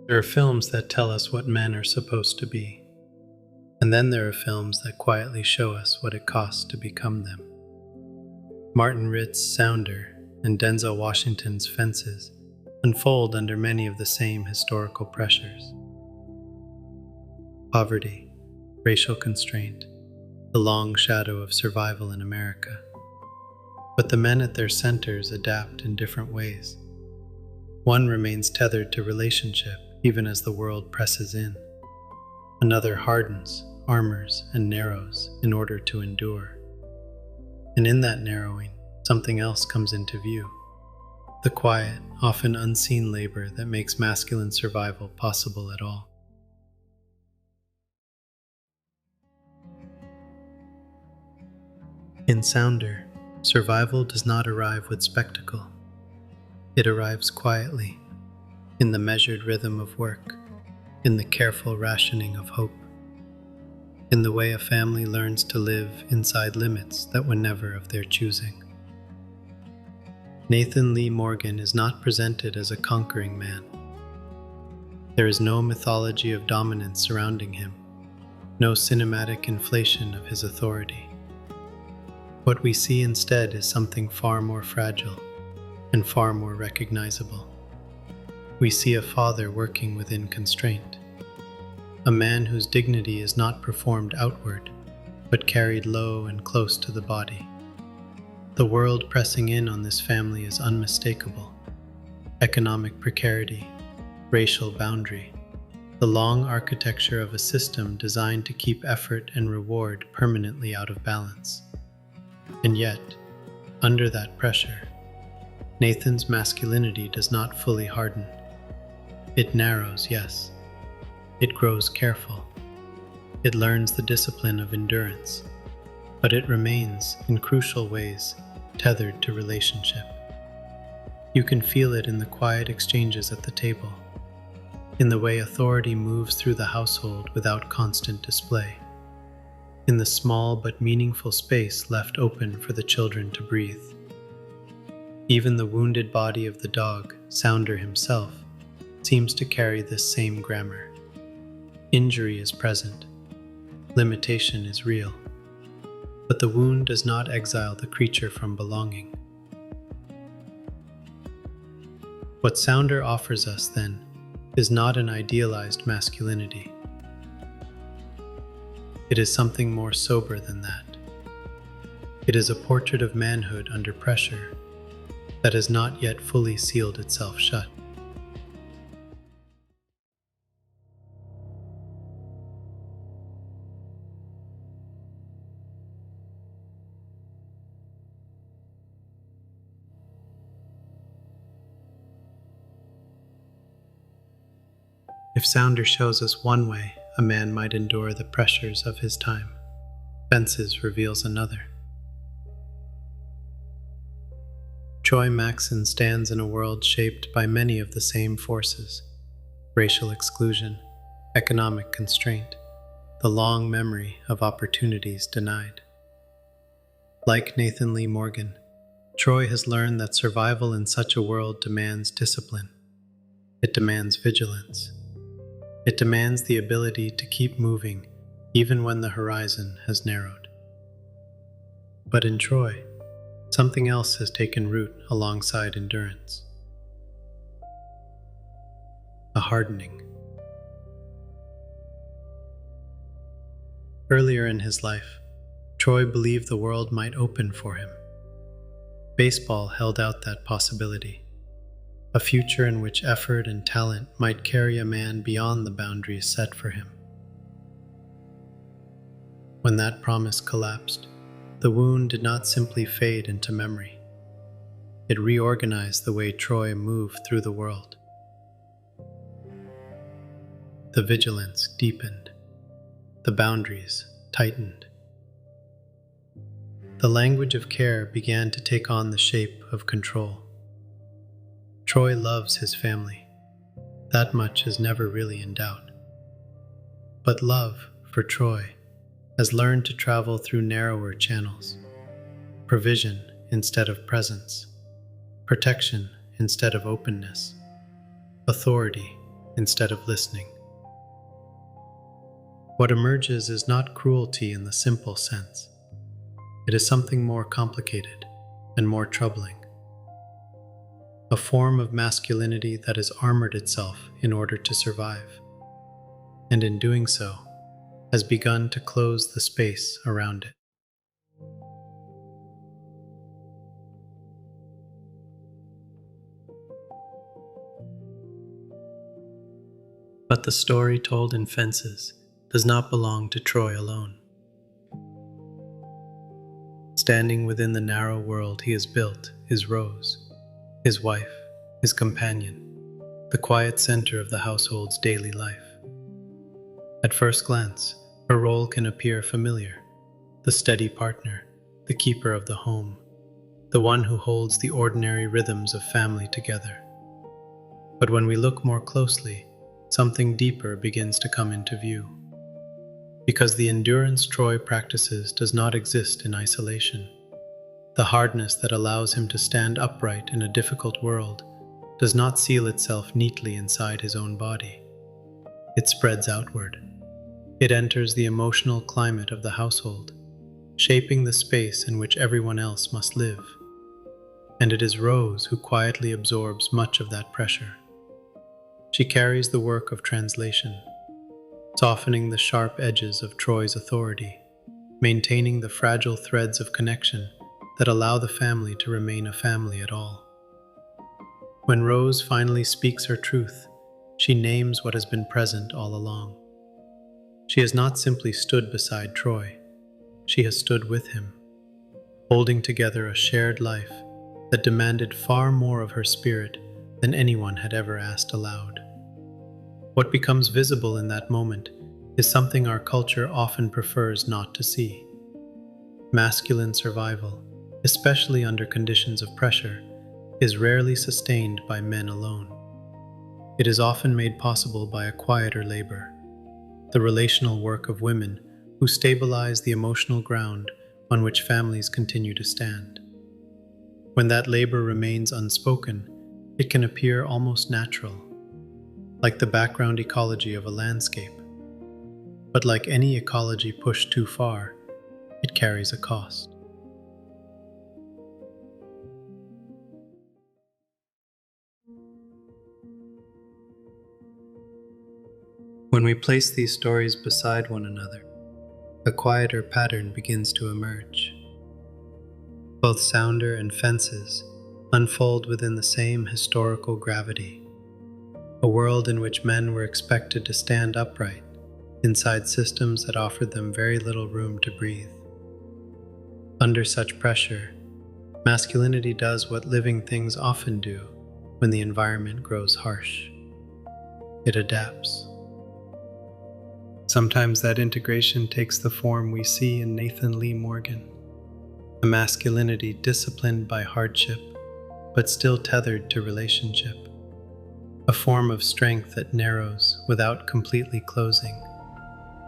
There are films that tell us what men are supposed to be, and then there are films that quietly show us what it costs to become them. Martin Ritt's Sounder and Denzel Washington's Fences unfold under many of the same historical pressures. Poverty, racial constraint, the long shadow of survival in America. But the men at their centers adapt in different ways. One remains tethered to relationship even as the world presses in. Another hardens, armors, and narrows in order to endure. And in that narrowing, something else comes into view. The quiet, often unseen labor that makes masculine survival possible at all. In Sounder, survival does not arrive with spectacle. It arrives quietly, in the measured rhythm of work, in the careful rationing of hope, in the way a family learns to live inside limits that were never of their choosing. Nathan Lee Morgan is not presented as a conquering man. There is no mythology of dominance surrounding him, no cinematic inflation of his authority. What we see instead is something far more fragile and far more recognizable. We see a father working within constraint, a man whose dignity is not performed outward, but carried low and close to the body. The world pressing in on this family is unmistakable. Economic precarity, racial boundary, the long architecture of a system designed to keep effort and reward permanently out of balance. And yet, under that pressure, Nathan's masculinity does not fully harden. It narrows, yes. It grows careful. It learns the discipline of endurance, but it remains, in crucial ways, tethered to relationship. You can feel it in the quiet exchanges at the table, in the way authority moves through the household without constant display, in the small but meaningful space left open for the children to breathe. Even the wounded body of the dog, Sounder himself, seems to carry this same grammar. Injury is present, limitation is real, but the wound does not exile the creature from belonging. What Sounder offers us, then, is not an idealized masculinity. It is something more sober than that. It is a portrait of manhood under pressure that has not yet fully sealed itself shut. If Sounder shows us one way a man might endure the pressures of his time, Fences reveals another. Troy Maxson stands in a world shaped by many of the same forces: racial exclusion, economic constraint, the long memory of opportunities denied. Like Nathan Lee Morgan, Troy has learned that survival in such a world demands discipline. It demands vigilance. It demands the ability to keep moving even when the horizon has narrowed. But in Troy, something else has taken root alongside endurance. A hardening. Earlier in his life, Troy believed the world might open for him. Baseball held out that possibility, a future in which effort and talent might carry a man beyond the boundaries set for him. When that promise collapsed, the wound did not simply fade into memory. It reorganized the way Troy moved through the world. The vigilance deepened. The boundaries tightened. The language of care began to take on the shape of control. Troy loves his family. That much is never really in doubt. But love, for Troy, has learned to travel through narrower channels. Provision instead of presence. Protection instead of openness. Authority instead of listening. What emerges is not cruelty in the simple sense. It is something more complicated and more troubling. A form of masculinity that has armored itself in order to survive, and in doing so, has begun to close the space around it. But the story told in Fences does not belong to Troy alone. Standing within the narrow world he has built is Rose, his wife, his companion, the quiet center of the household's daily life. At first glance, her role can appear familiar: the steady partner, the keeper of the home, the one who holds the ordinary rhythms of family together. But when we look more closely, something deeper begins to come into view. Because the endurance Troy practices does not exist in isolation. The hardness that allows him to stand upright in a difficult world does not seal itself neatly inside his own body. It spreads outward. It enters the emotional climate of the household, shaping the space in which everyone else must live. And it is Rose who quietly absorbs much of that pressure. She carries the work of translation, softening the sharp edges of Troy's authority, maintaining the fragile threads of connection that allow the family to remain a family at all. When Rose finally speaks her truth, she names what has been present all along. She has not simply stood beside Troy, she has stood with him, holding together a shared life that demanded far more of her spirit than anyone had ever asked aloud. What becomes visible in that moment is something our culture often prefers not to see. Masculine survival, especially under conditions of pressure, is rarely sustained by men alone. It is often made possible by a quieter labor, the relational work of women who stabilize the emotional ground on which families continue to stand. When that labor remains unspoken, it can appear almost natural, like the background ecology of a landscape. But like any ecology pushed too far, it carries a cost. When we place these stories beside one another, a quieter pattern begins to emerge. Both Sounder and Fences unfold within the same historical gravity, a world in which men were expected to stand upright inside systems that offered them very little room to breathe. Under such pressure, masculinity does what living things often do when the environment grows harsh. It adapts. Sometimes that integration takes the form we see in Nathan Lee Morgan, a masculinity disciplined by hardship, but still tethered to relationship, a form of strength that narrows without completely closing,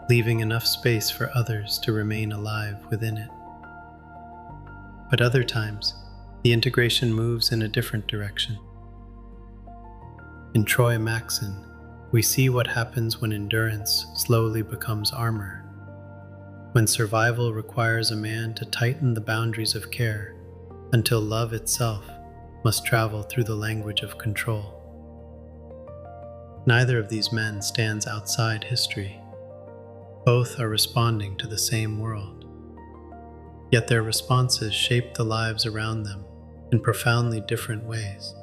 leaving enough space for others to remain alive within it. But other times, the integration moves in a different direction. In Troy Maxon, we see what happens when endurance slowly becomes armor, when survival requires a man to tighten the boundaries of care until love itself must travel through the language of control. Neither of these men stands outside history. Both are responding to the same world. Yet their responses shape the lives around them in profoundly different ways.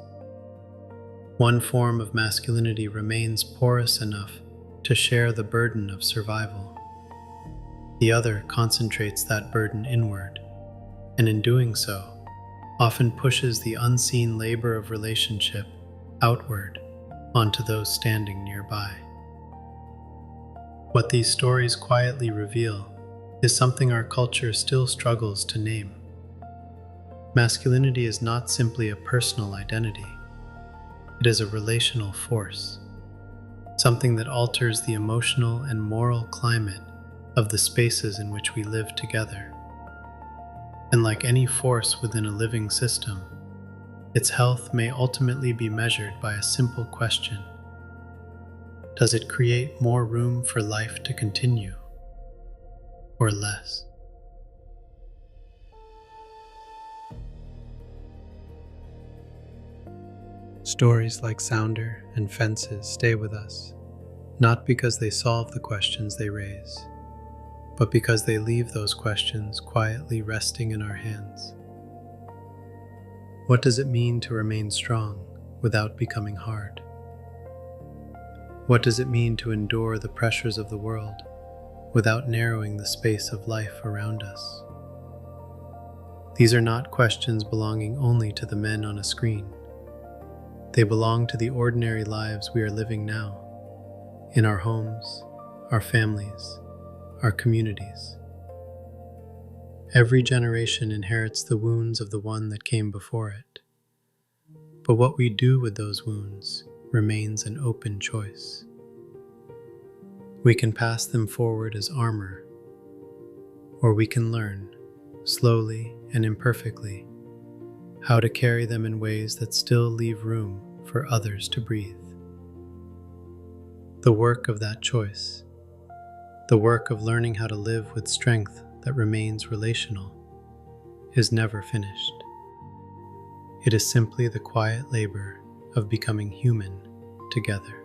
One form of masculinity remains porous enough to share the burden of survival. The other concentrates that burden inward, and in doing so, often pushes the unseen labor of relationship outward onto those standing nearby. What these stories quietly reveal is something our culture still struggles to name. Masculinity is not simply a personal identity. It is a relational force, something that alters the emotional and moral climate of the spaces in which we live together. And like any force within a living system, its health may ultimately be measured by a simple question: Does it create more room for life to continue, or less? Stories like Sounder and Fences stay with us, not because they solve the questions they raise, but because they leave those questions quietly resting in our hands. What does it mean to remain strong without becoming hard? What does it mean to endure the pressures of the world without narrowing the space of life around us? These are not questions belonging only to the men on a screen. They belong to the ordinary lives we are living now, in our homes, our families, our communities. Every generation inherits the wounds of the one that came before it. But what we do with those wounds remains an open choice. We can pass them forward as armor, or we can learn, slowly and imperfectly, how to carry them in ways that still leave room for others to breathe. The work of that choice, the work of learning how to live with strength that remains relational, is never finished. It is simply the quiet labor of becoming human together.